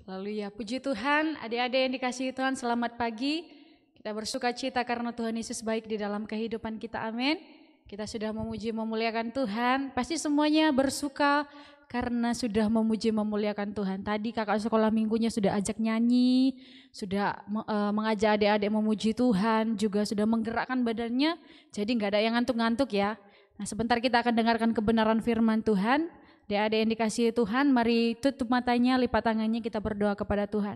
Haleluya, puji Tuhan, adik-adik yang dikasihi Tuhan, selamat pagi. Kita bersuka cita karena Tuhan Yesus baik di dalam kehidupan kita, amin. Kita sudah memuji memuliakan Tuhan, pasti semuanya bersuka karena sudah memuji memuliakan Tuhan. Tadi kakak sekolah minggunya sudah ajak nyanyi, sudah mengajak adik-adik memuji Tuhan, juga sudah menggerakkan badannya, jadi nggak ada yang ngantuk-ngantuk ya. Nah sebentar kita akan dengarkan kebenaran firman Tuhan. Adik-adik yang dikasihi Tuhan, mari tutup matanya, lipat tangannya, kita berdoa kepada Tuhan.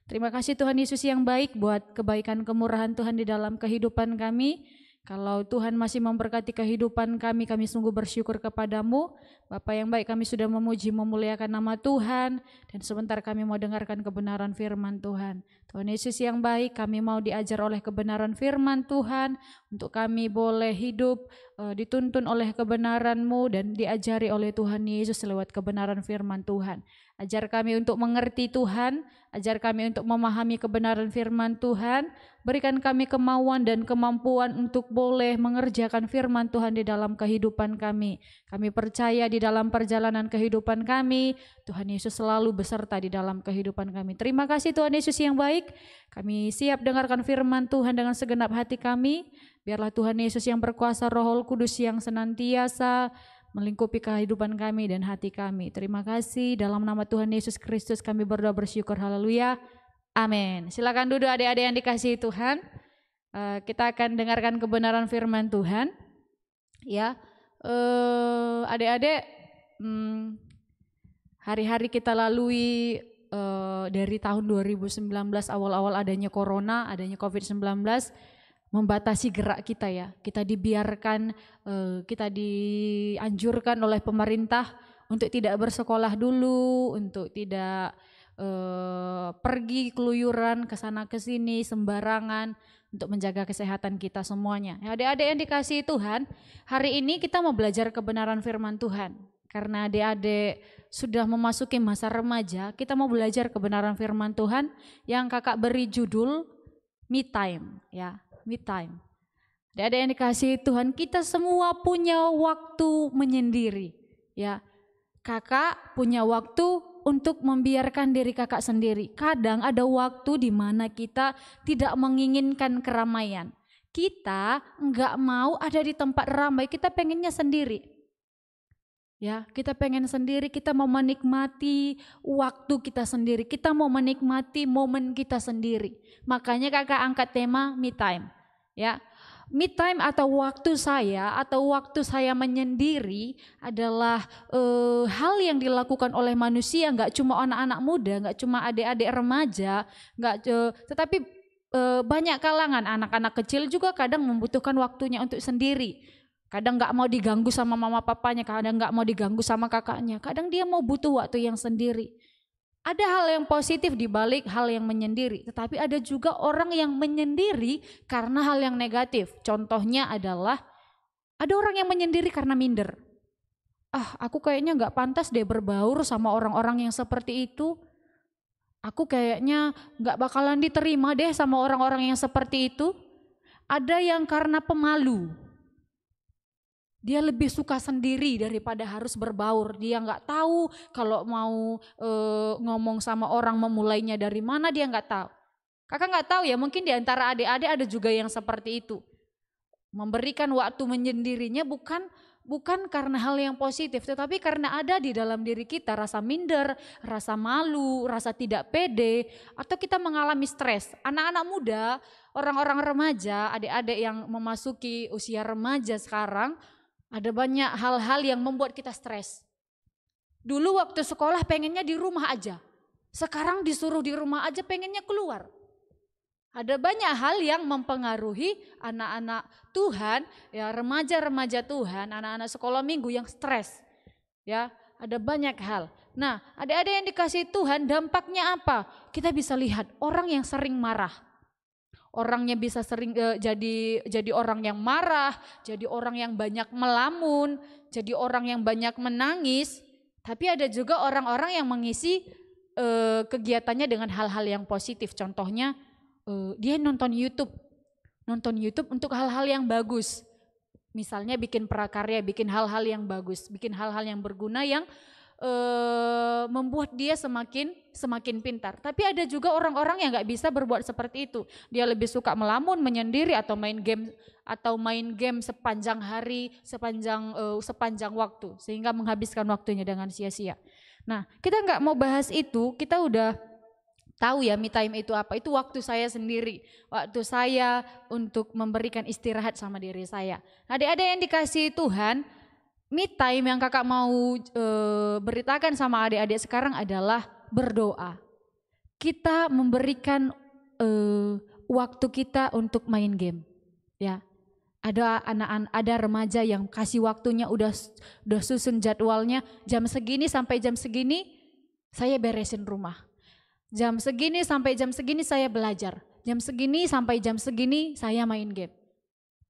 Terima kasih Tuhan Yesus yang baik buat kebaikan kemurahan Tuhan di dalam kehidupan kami. Kalau Tuhan masih memberkati kehidupan kami sungguh bersyukur kepadamu. Bapa yang baik, kami sudah memuji memuliakan nama Tuhan. Dan sebentar kami mau dengarkan kebenaran firman Tuhan. Tuhan Yesus yang baik, kami mau diajar oleh kebenaran firman Tuhan. Untuk kami boleh hidup dituntun oleh kebenaran-Mu dan diajari oleh Tuhan Yesus lewat kebenaran firman Tuhan. Ajar kami untuk mengerti Tuhan, ajar kami untuk memahami kebenaran firman Tuhan, berikan kami kemauan dan kemampuan untuk boleh mengerjakan firman Tuhan di dalam kehidupan kami. Kami percaya di dalam perjalanan kehidupan kami, Tuhan Yesus selalu beserta di dalam kehidupan kami. Terima kasih Tuhan Yesus yang baik, kami siap dengarkan firman Tuhan dengan segenap hati kami. Biarlah Tuhan Yesus yang berkuasa, Roh Kudus yang senantiasa melingkupi kehidupan kami dan hati kami. Terima kasih, dalam nama Tuhan Yesus Kristus kami berdoa bersyukur, haleluya, amin. Silakan duduk adik-adik yang dikasihi Tuhan. Kita akan dengarkan kebenaran firman Tuhan. Ya, adik-adik, hari-hari kita lalui dari tahun 2019 awal-awal adanya corona, adanya COVID-19, membatasi gerak kita ya. Kita dibiarkan, kita dianjurkan oleh pemerintah untuk tidak bersekolah dulu, untuk tidak pergi keluyuran ke sana ke sini sembarangan, untuk menjaga kesehatan kita semuanya. Ya, adik-adik yang dikasihi Tuhan, hari ini kita mau belajar kebenaran firman Tuhan. Karena adik-adik sudah memasuki masa remaja, kita mau belajar kebenaran firman Tuhan yang kakak beri judul Me Time ya. Me time. Adik-adik yang dikasihi Tuhan, kita semua punya waktu menyendiri ya. Kakak punya waktu untuk membiarkan diri kakak sendiri. Kadang ada waktu di mana kita tidak menginginkan keramaian. Kita enggak mau ada di tempat ramai, kita pengennya sendiri. Ya, kita pengen sendiri, kita mau menikmati waktu kita sendiri, kita mau menikmati momen kita sendiri. Makanya kakak angkat tema me time. Ya, me time atau waktu saya menyendiri adalah hal yang dilakukan oleh manusia, nggak cuma anak-anak muda, nggak cuma adik-adik remaja, tetapi banyak kalangan anak-anak kecil juga kadang membutuhkan waktunya untuk sendiri. Kadang nggak mau diganggu sama mama papanya, kadang nggak mau diganggu sama kakaknya, kadang dia mau butuh waktu yang sendiri. Ada hal yang positif di balik hal yang menyendiri, tetapi ada juga orang yang menyendiri karena hal yang negatif. Contohnya adalah ada orang yang menyendiri karena minder. Aku kayaknya nggak pantas deh berbaur sama orang-orang yang seperti itu. Aku kayaknya nggak bakalan diterima deh sama orang-orang yang seperti itu. Ada yang karena pemalu. Dia lebih suka sendiri daripada harus berbaur. Dia nggak tahu kalau mau ngomong sama orang memulainya dari mana, dia nggak tahu. Kakak nggak tahu ya, mungkin di antara adik-adik ada juga yang seperti itu. Memberikan waktu menyendirinya bukan karena hal yang positif, tetapi karena ada di dalam diri kita rasa minder, rasa malu, rasa tidak pede, atau kita mengalami stres. Anak-anak muda, orang-orang remaja, adik-adik yang memasuki usia remaja sekarang, ada banyak hal-hal yang membuat kita stres. Dulu waktu sekolah pengennya di rumah aja. Sekarang disuruh di rumah aja pengennya keluar. Ada banyak hal yang mempengaruhi anak-anak Tuhan, ya remaja-remaja Tuhan, anak-anak sekolah minggu yang stres. Ya, ada banyak hal. Nah, adik-adik yang dikasihi Tuhan, dampaknya apa? Kita bisa lihat orang yang sering marah. Orangnya bisa sering jadi orang yang marah, jadi orang yang banyak melamun, jadi orang yang banyak menangis. Tapi ada juga orang-orang yang mengisi kegiatannya dengan hal-hal yang positif. Contohnya dia nonton YouTube untuk hal-hal yang bagus. Misalnya bikin prakarya, bikin hal-hal yang bagus, bikin hal-hal yang berguna yang membuat dia semakin pintar. Tapi ada juga orang-orang yang nggak bisa berbuat seperti itu. Dia lebih suka melamun, menyendiri atau main game sepanjang hari, sepanjang waktu, sehingga menghabiskan waktunya dengan sia-sia. Nah, kita nggak mau bahas itu. Kita udah tahu ya me time itu apa. Itu waktu saya sendiri, waktu saya untuk memberikan istirahat sama diri saya. Adik-adik yang dikasihi Tuhan, me time yang kakak mau beritakan sama adik-adik sekarang adalah berdoa. Kita memberikan waktu kita untuk main game, ya. Ada anak-anak, ada remaja yang kasih waktunya udah susun jadwalnya, jam segini sampai jam segini saya beresin rumah. Jam segini sampai jam segini saya belajar. Jam segini sampai jam segini saya main game.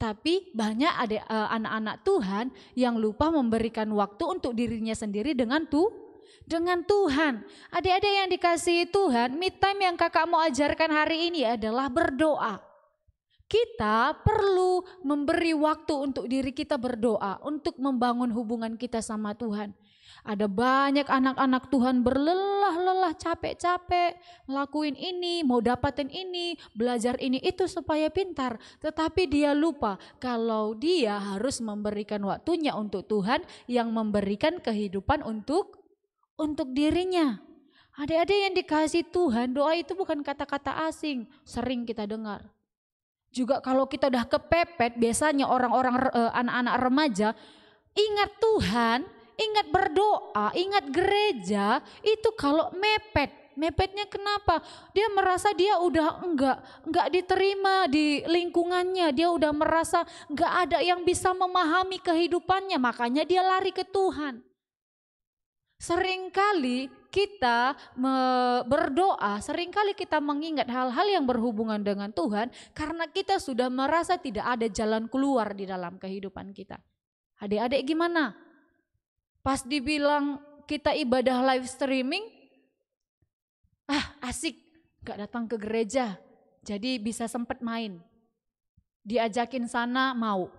Tapi banyak ada anak-anak Tuhan yang lupa memberikan waktu untuk dirinya sendiri dengan Tuhan. Adik-adik yang dikasihi Tuhan, me time yang kakak mau ajarkan hari ini adalah berdoa. Kita perlu memberi waktu untuk diri kita berdoa, untuk membangun hubungan kita sama Tuhan. Ada banyak anak-anak Tuhan berlelah-lelah, capek-capek, ngelakuin ini, mau dapatin ini, belajar ini itu supaya pintar. Tetapi dia lupa kalau dia harus memberikan waktunya untuk Tuhan yang memberikan kehidupan untuk dirinya. Adik-adik yang dikasihi Tuhan, doa itu bukan kata-kata asing, sering kita dengar. Juga kalau kita udah kepepet, biasanya orang-orang anak-anak remaja ingat Tuhan, ingat berdoa, ingat gereja, itu kalau mepet. Mepetnya kenapa? Dia merasa dia udah enggak diterima di lingkungannya, dia udah merasa enggak ada yang bisa memahami kehidupannya, makanya dia lari ke Tuhan. Seringkali kita berdoa, seringkali kita mengingat hal-hal yang berhubungan dengan Tuhan karena kita sudah merasa tidak ada jalan keluar di dalam kehidupan kita. Adik-adik gimana? Pas dibilang kita ibadah live streaming, asik, gak datang ke gereja, jadi bisa sempat main. Diajakin sana mau.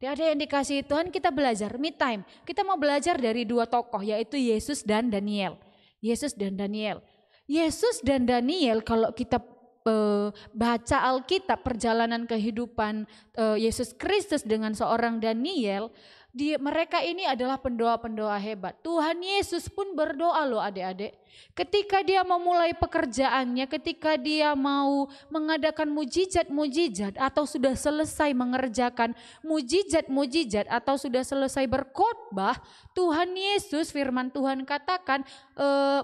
Ada yang dikasihi Tuhan, kita belajar me time. Kita mau belajar dari dua tokoh, yaitu Yesus dan Daniel. Yesus dan Daniel. Yesus dan Daniel, kalau kita baca Alkitab perjalanan kehidupan Yesus Kristus dengan seorang Daniel, mereka ini adalah pendoa-pendoa hebat. Tuhan Yesus pun berdoa loh adik-adik. Ketika dia memulai pekerjaannya, ketika dia mau mengadakan mujizat-mujizat atau sudah selesai mengerjakan mujizat-mujizat atau sudah selesai berkhotbah, Tuhan Yesus, firman Tuhan katakan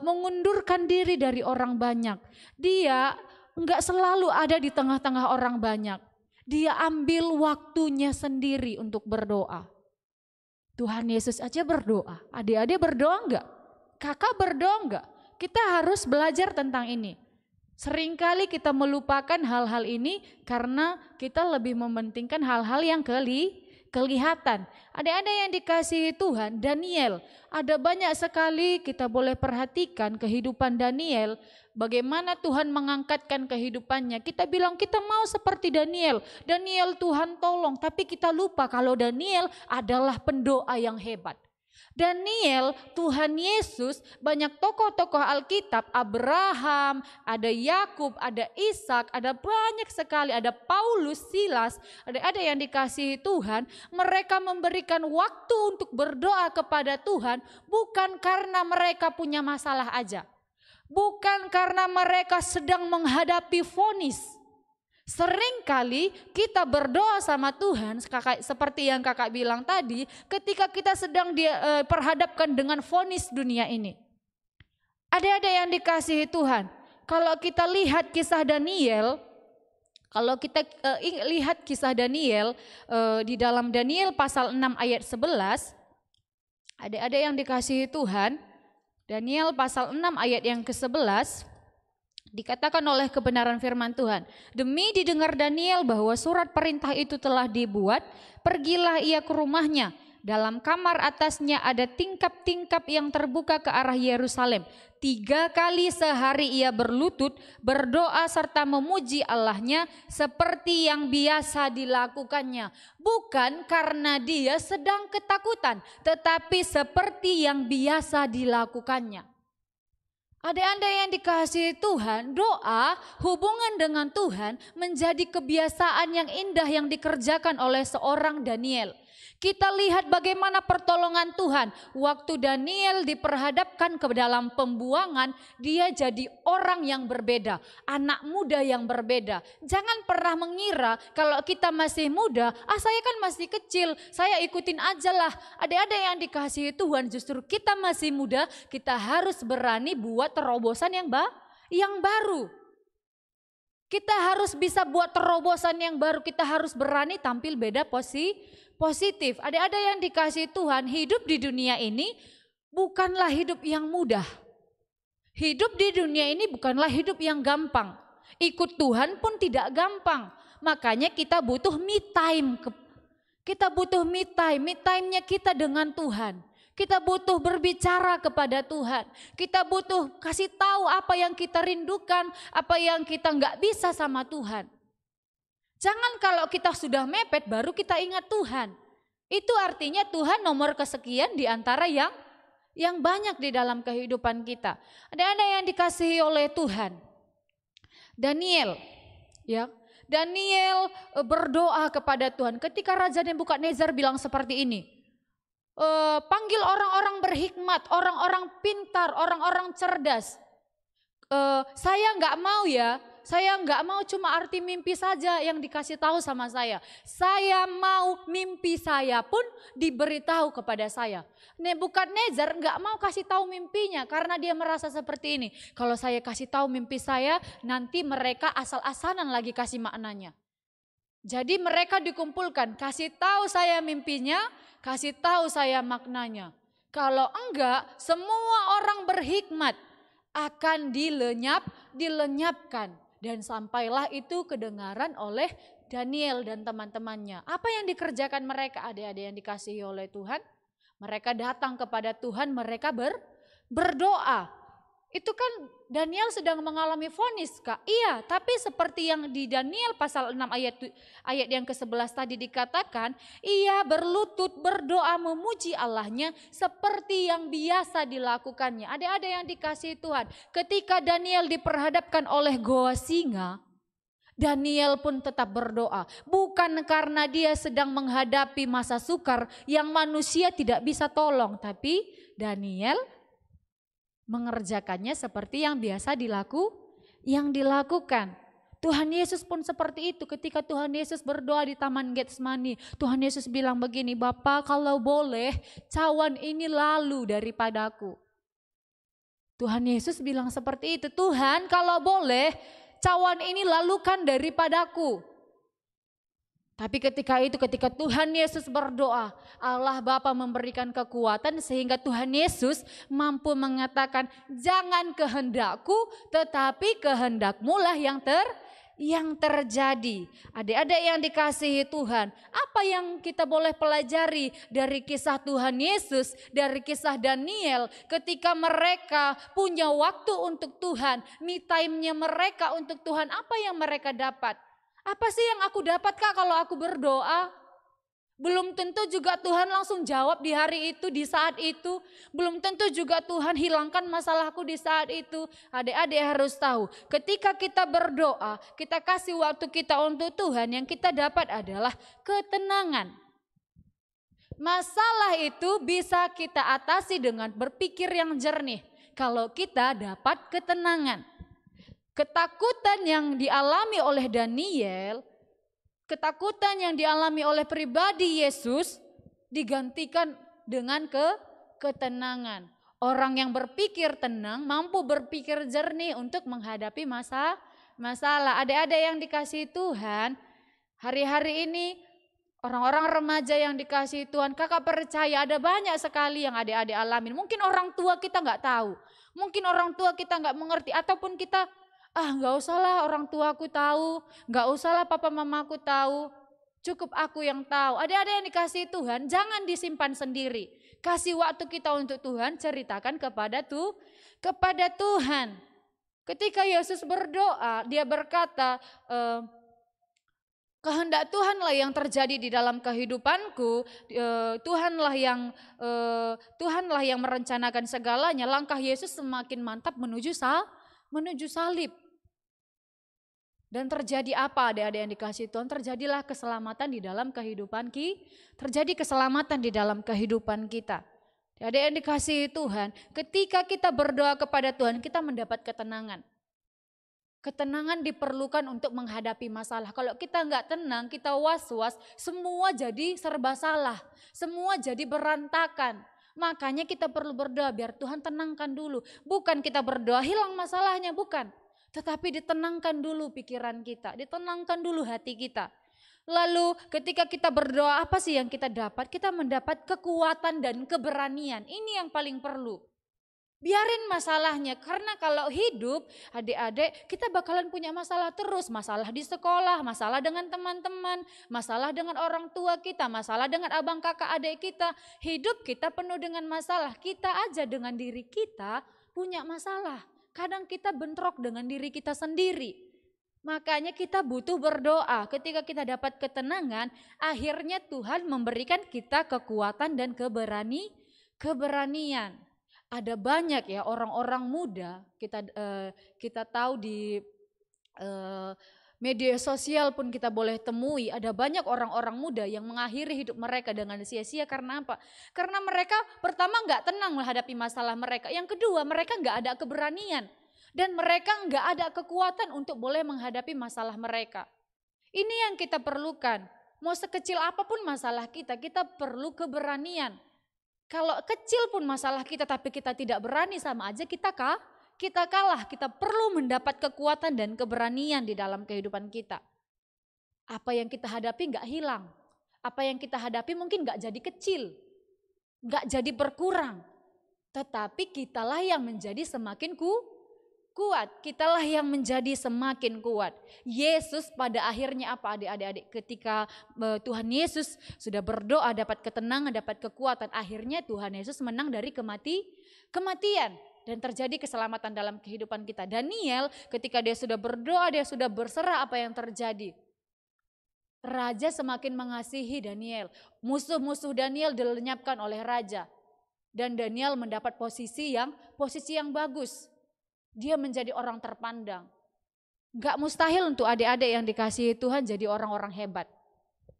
mengundurkan diri dari orang banyak. Dia enggak selalu ada di tengah-tengah orang banyak. Dia ambil waktunya sendiri untuk berdoa. Tuhan Yesus aja berdoa. Adik-adik berdoa enggak? Kakak berdoa enggak? Kita harus belajar tentang ini. Seringkali kita melupakan hal-hal ini karena kita lebih mementingkan hal-hal yang kelihatan. Adik-adik yang dikasihi Tuhan, Daniel, ada banyak sekali kita boleh perhatikan kehidupan Daniel, bagaimana Tuhan mengangkatkan kehidupannya. Kita bilang kita mau seperti Daniel. Daniel Tuhan tolong, tapi kita lupa kalau Daniel adalah pendoa yang hebat. Daniel, Tuhan Yesus, banyak tokoh-tokoh Alkitab, Abraham, ada Yakub, ada Ishak, ada banyak sekali, ada Paulus, Silas, ada yang dikasihi Tuhan, mereka memberikan waktu untuk berdoa kepada Tuhan bukan karena mereka punya masalah aja. Bukan karena mereka sedang menghadapi vonis. Seringkali kita berdoa sama Tuhan, seperti yang kakak bilang tadi, ketika kita sedang diperhadapkan dengan vonis dunia ini. Ada yang dikasihi Tuhan. Kalau kita lihat kisah Daniel, di dalam Daniel pasal 6 ayat 11, ada yang dikasihi Tuhan, Daniel pasal 6 ayat yang ke-11, dikatakan oleh kebenaran firman Tuhan, demi didengar Daniel bahwa surat perintah itu telah dibuat, pergilah ia ke rumahnya Dalam kamar atasnya ada tingkap-tingkap yang terbuka ke arah Yerusalem. 3 kali sehari ia berlutut, berdoa serta memuji Allahnya seperti yang biasa dilakukannya. Bukan karena dia sedang ketakutan, tetapi seperti yang biasa dilakukannya. Adik-adik yang dikasihi Tuhan, doa, hubungan dengan Tuhan menjadi kebiasaan yang indah yang dikerjakan oleh seorang Daniel. Kita lihat bagaimana pertolongan Tuhan. Waktu Daniel diperhadapkan ke dalam pembuangan, dia jadi orang yang berbeda, anak muda yang berbeda. Jangan pernah mengira kalau kita masih muda, saya kan masih kecil, saya ikutin aja lah. Adik-adik yang dikasihi Tuhan, justru kita masih muda, kita harus berani buat terobosan yang baru. Kita harus bisa buat terobosan yang baru, kita harus berani tampil beda positif. Adik-adik yang dikasihi Tuhan, hidup di dunia ini bukanlah hidup yang mudah. Hidup di dunia ini bukanlah hidup yang gampang. Ikut Tuhan pun tidak gampang. Makanya kita butuh me time. Kita butuh me time. Me time-nya kita dengan Tuhan. Kita butuh berbicara kepada Tuhan. Kita butuh kasih tahu apa yang kita rindukan, apa yang kita nggak bisa sama Tuhan. Jangan kalau kita sudah mepet baru kita ingat Tuhan. Itu artinya Tuhan nomor kesekian di antara yang banyak di dalam kehidupan kita. Ada yang dikasihi oleh Tuhan. Daniel, ya. Daniel berdoa kepada Tuhan. Ketika Raja Nebukadnezar bilang seperti ini, panggil orang-orang berhikmat, orang-orang pintar, orang-orang cerdas. Saya nggak mau ya. Saya nggak mau cuma arti mimpi saja yang dikasih tahu sama saya. Saya mau mimpi saya pun diberitahu kepada saya. Nebukadnezar nggak mau kasih tahu mimpinya karena dia merasa seperti ini. Kalau saya kasih tahu mimpi saya, nanti mereka asal-asalan lagi kasih maknanya. Jadi mereka dikumpulkan, kasih tahu saya mimpinya, kasih tahu saya maknanya. Kalau enggak, semua orang berhikmat akan dilenyapkan. Dan sampailah itu kedengaran oleh Daniel dan teman-temannya. Apa yang dikerjakan mereka, adik-adik yang dikasihi oleh Tuhan? Mereka datang kepada Tuhan, mereka berdoa. Itu kan Daniel sedang mengalami vonis, Kak. Iya, tapi seperti yang di Daniel pasal 6 ayat yang ke-11 tadi dikatakan, ia berlutut berdoa memuji Allahnya seperti yang biasa dilakukannya. Ada yang dikasihi Tuhan. Ketika Daniel diperhadapkan oleh goa singa, Daniel pun tetap berdoa. Bukan karena dia sedang menghadapi masa sukar yang manusia tidak bisa tolong, tapi Daniel mengerjakannya seperti yang biasa dilakukan. Tuhan Yesus pun seperti itu. Ketika Tuhan Yesus berdoa di Taman Getsemani, Tuhan Yesus bilang begini, Bapa kalau boleh cawan ini lalu daripadaku. Tuhan Yesus bilang seperti itu, Tuhan kalau boleh cawan ini lalukan daripadaku. Tapi ketika Tuhan Yesus berdoa, Allah Bapa memberikan kekuatan sehingga Tuhan Yesus mampu mengatakan, jangan kehendakku tetapi kehendakmu lah yang terjadi. Adik-adik yang dikasihi Tuhan, apa yang kita boleh pelajari dari kisah Tuhan Yesus, dari kisah Daniel ketika mereka punya waktu untuk Tuhan, me time-nya mereka untuk Tuhan, apa yang mereka dapat? Apa sih yang aku dapat, Kak, kalau aku berdoa? Belum tentu juga Tuhan langsung jawab di hari itu, di saat itu. Belum tentu juga Tuhan hilangkan masalahku di saat itu. Adik-adik harus tahu, ketika kita berdoa, kita kasih waktu kita untuk Tuhan, yang kita dapat adalah ketenangan. Masalah itu bisa kita atasi dengan berpikir yang jernih. Kalau kita dapat ketenangan. Ketakutan yang dialami oleh Daniel, ketakutan yang dialami oleh pribadi Yesus digantikan dengan ketenangan. Orang yang berpikir tenang mampu berpikir jernih untuk menghadapi masalah. Adik-adik yang dikasihi Tuhan, hari-hari ini orang-orang remaja yang dikasihi Tuhan, kakak percaya ada banyak sekali yang adik-adik alamin. Mungkin orang tua kita nggak tahu, mungkin orang tua kita nggak mengerti, ataupun kita nggak usahlah orang tuaku tahu, nggak usahlah papa mamaku tahu. Cukup aku yang tahu. Ada yang dikasih Tuhan, jangan disimpan sendiri. Kasih waktu kita untuk Tuhan, ceritakan kepada Tuhan. Ketika Yesus berdoa, dia berkata, kehendak Tuhanlah yang terjadi di dalam kehidupanku. Tuhanlah yang merencanakan segalanya. Langkah Yesus semakin mantap menuju salib. Dan terjadi apa adik-adik yang dikasih Tuhan? Terjadilah keselamatan di dalam kehidupan kita. Terjadi keselamatan di dalam kehidupan kita. Adik yang dikasih Tuhan, ketika kita berdoa kepada Tuhan, kita mendapat ketenangan. Ketenangan diperlukan untuk menghadapi masalah. Kalau kita nggak tenang, kita was-was, semua jadi serba salah. Semua jadi berantakan. Makanya kita perlu berdoa biar Tuhan tenangkan dulu. Bukan kita berdoa hilang masalahnya, bukan. Tetapi ditenangkan dulu pikiran kita, ditenangkan dulu hati kita. Lalu ketika kita berdoa, apa sih yang kita dapat? Kita mendapat kekuatan dan keberanian. Ini yang paling perlu. Biarin masalahnya, karena kalau hidup adik-adik kita bakalan punya masalah terus. Masalah di sekolah, masalah dengan teman-teman, masalah dengan orang tua kita, masalah dengan abang kakak adik kita. Hidup kita penuh dengan masalah, kita aja dengan diri kita punya masalah. Kadang kita bentrok dengan diri kita sendiri. Makanya kita butuh berdoa. Ketika kita dapat ketenangan, akhirnya Tuhan memberikan kita kekuatan dan keberanian. Ada banyak ya orang-orang muda, kita tahu di media sosial pun kita boleh temui, ada banyak orang-orang muda yang mengakhiri hidup mereka dengan sia-sia. Karena apa? Karena mereka pertama nggak tenang menghadapi masalah mereka. Yang kedua, mereka nggak ada keberanian dan mereka nggak ada kekuatan untuk boleh menghadapi masalah mereka. Ini yang kita perlukan. Mau sekecil apapun masalah kita perlu keberanian. Kalau kecil pun masalah kita tapi kita tidak berani, sama aja kita kalah. Kita perlu mendapat kekuatan dan keberanian di dalam kehidupan kita. Apa yang kita hadapi gak hilang. Apa yang kita hadapi mungkin gak jadi kecil. Gak jadi berkurang. Tetapi kitalah yang menjadi semakin kuat. Kitalah yang menjadi semakin kuat. Yesus pada akhirnya apa adik-adik? Ketika Tuhan Yesus sudah berdoa dapat ketenangan, dapat kekuatan. Akhirnya Tuhan Yesus menang dari kematian. Dan terjadi keselamatan dalam kehidupan kita. Daniel ketika dia sudah berdoa, dia sudah berserah, apa yang terjadi? Raja semakin mengasihi Daniel. Musuh-musuh Daniel dilenyapkan oleh raja. Dan Daniel mendapat posisi yang bagus. Dia menjadi orang terpandang. Gak mustahil untuk adik-adik yang dikasihi Tuhan jadi orang-orang hebat.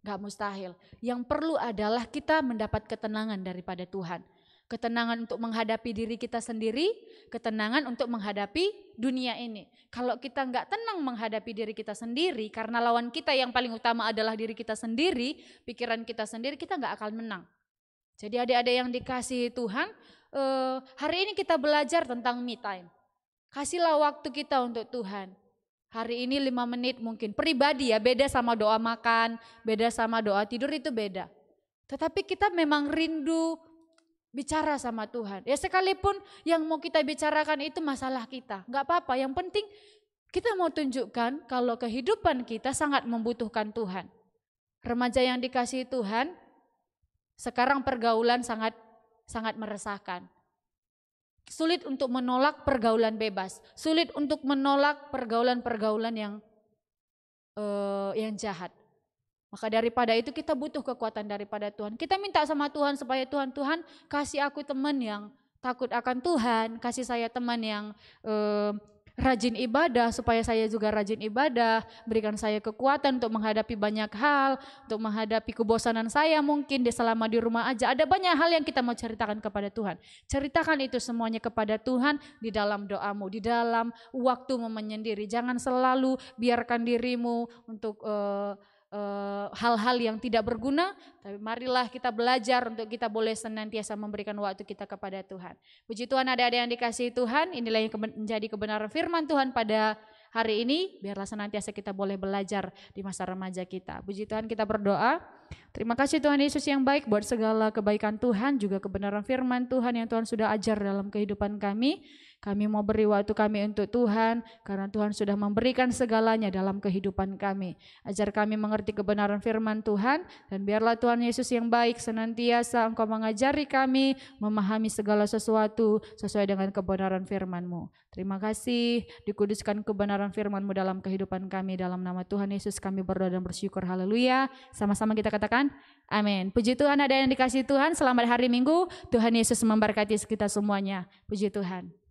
Gak mustahil. Yang perlu adalah kita mendapat ketenangan daripada Tuhan. Ketenangan untuk menghadapi diri kita sendiri, ketenangan untuk menghadapi dunia ini. Kalau kita gak tenang menghadapi diri kita sendiri, karena lawan kita yang paling utama adalah diri kita sendiri, pikiran kita sendiri, kita gak akan menang. Jadi adik-adik yang dikasihi Tuhan, hari ini kita belajar tentang me time. Kasihlah waktu kita untuk Tuhan. Hari ini 5 menit mungkin. Pribadi ya, beda sama doa makan, beda sama doa tidur, itu beda. Tetapi kita memang rindu bicara sama Tuhan. Ya sekalipun yang mau kita bicarakan itu masalah kita, gak apa-apa. Yang penting kita mau tunjukkan kalau kehidupan kita sangat membutuhkan Tuhan. Remaja yang dikasihi Tuhan, sekarang pergaulan sangat meresahkan. Sulit untuk menolak pergaulan bebas, sulit untuk menolak pergaulan-pergaulan yang jahat. Maka daripada itu kita butuh kekuatan daripada Tuhan. Kita minta sama Tuhan supaya Tuhan kasih aku teman yang takut akan Tuhan, kasih saya teman yang rajin ibadah supaya saya juga rajin ibadah, berikan saya kekuatan untuk menghadapi banyak hal, untuk menghadapi kebosanan saya mungkin selama di rumah aja. Ada banyak hal yang kita mau ceritakan kepada Tuhan. Ceritakan itu semuanya kepada Tuhan di dalam doamu, di dalam waktumu menyendiri. Jangan selalu biarkan dirimu untuk hal-hal yang tidak berguna, tapi marilah kita belajar untuk kita boleh senantiasa memberikan waktu kita kepada Tuhan. Puji Tuhan, adik-adik yang dikasihi Tuhan, inilah yang menjadi kebenaran firman Tuhan pada hari ini. Biarlah senantiasa kita boleh belajar di masa remaja kita. Puji Tuhan, kita berdoa. Terima kasih Tuhan Yesus yang baik buat segala kebaikan Tuhan, juga kebenaran firman Tuhan yang Tuhan sudah ajar dalam kehidupan kami. Kami mau beri waktu kami untuk Tuhan, karena Tuhan sudah memberikan segalanya dalam kehidupan kami. Ajar kami mengerti kebenaran firman Tuhan, dan biarlah Tuhan Yesus yang baik senantiasa Engkau mengajari kami memahami segala sesuatu sesuai dengan kebenaran firman-Mu. Terima kasih, dikuduskan kebenaran firman-Mu dalam kehidupan kami. Dalam nama Tuhan Yesus kami berdoa dan bersyukur. Haleluya. Sama-sama kita katakan amin. Puji Tuhan, ada yang dikasih Tuhan. Selamat hari Minggu. Tuhan Yesus memberkati kita semuanya. Puji Tuhan.